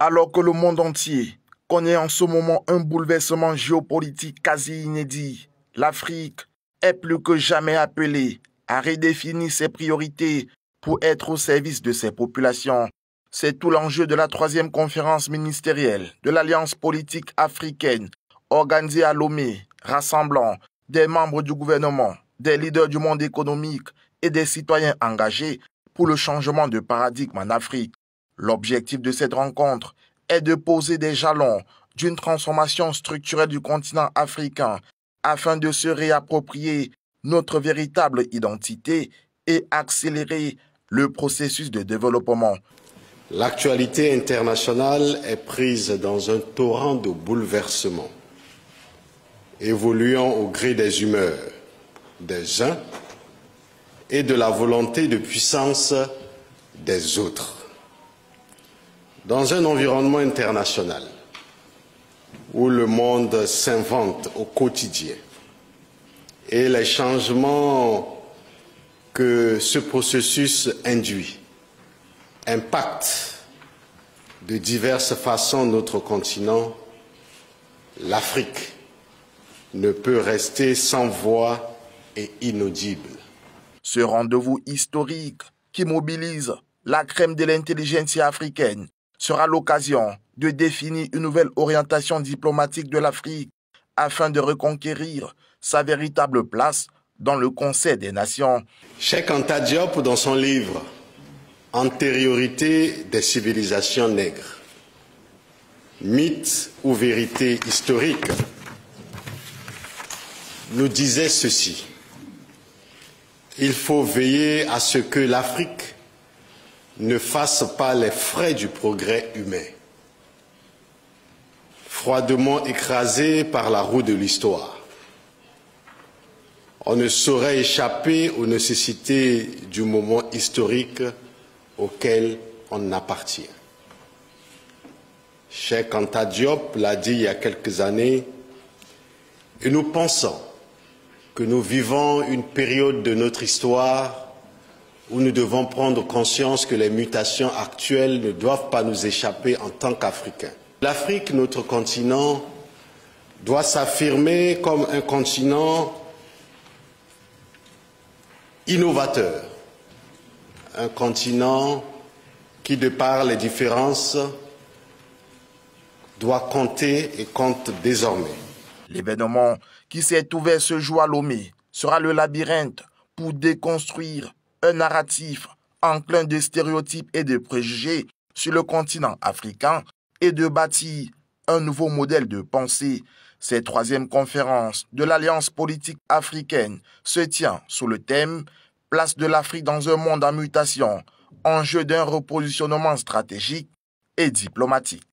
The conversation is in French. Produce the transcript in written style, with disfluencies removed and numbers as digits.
Alors que le monde entier connaît en ce moment un bouleversement géopolitique quasi inédit, l'Afrique est plus que jamais appelée à redéfinir ses priorités pour être au service de ses populations. C'est tout l'enjeu de la 3e conférence ministérielle de l'Alliance politique africaine organisée à Lomé, rassemblant des membres du gouvernement, des leaders du monde économique et des citoyens engagés pour le changement de paradigme en Afrique. L'objectif de cette rencontre est de poser des jalons d'une transformation structurelle du continent africain afin de se réapproprier notre véritable identité et accélérer le processus de développement. L'actualité internationale est prise dans un torrent de bouleversements, évoluant au gré des humeurs des uns et de la volonté de puissance des autres. Dans un environnement international où le monde s'invente au quotidien et les changements que ce processus induit impactent de diverses façons notre continent, l'Afrique ne peut rester sans voix et inaudible. Ce rendez-vous historique qui mobilise la crème de l'intelligentsia africaine sera l'occasion de définir une nouvelle orientation diplomatique de l'Afrique afin de reconquérir sa véritable place dans le concert des nations. Cheikh Anta Diop, dans son livre « Antériorité des civilisations nègres, mythe ou vérité historique », nous disait ceci: il faut veiller à ce que l'Afrique ne fasse pas les frais du progrès humain. Froidement écrasé par la roue de l'histoire, on ne saurait échapper aux nécessités du moment historique auquel on appartient. Cheikh Anta Diop l'a dit il y a quelques années, et nous pensons que nous vivons une période de notre histoire où nous devons prendre conscience que les mutations actuelles ne doivent pas nous échapper en tant qu'Africains. L'Afrique, notre continent, doit s'affirmer comme un continent innovateur, un continent qui, de par les différences, doit compter et compte désormais. L'événement qui s'est ouvert ce jour à Lomé sera le labyrinthe pour déconstruire un narratif enclin de stéréotypes et de préjugés sur le continent africain et de bâtir un nouveau modèle de pensée. Cette 3e conférence de l'Alliance politique africaine se tient sous le thème « Place de l'Afrique dans un monde en mutation, enjeu d'un repositionnement stratégique et diplomatique ».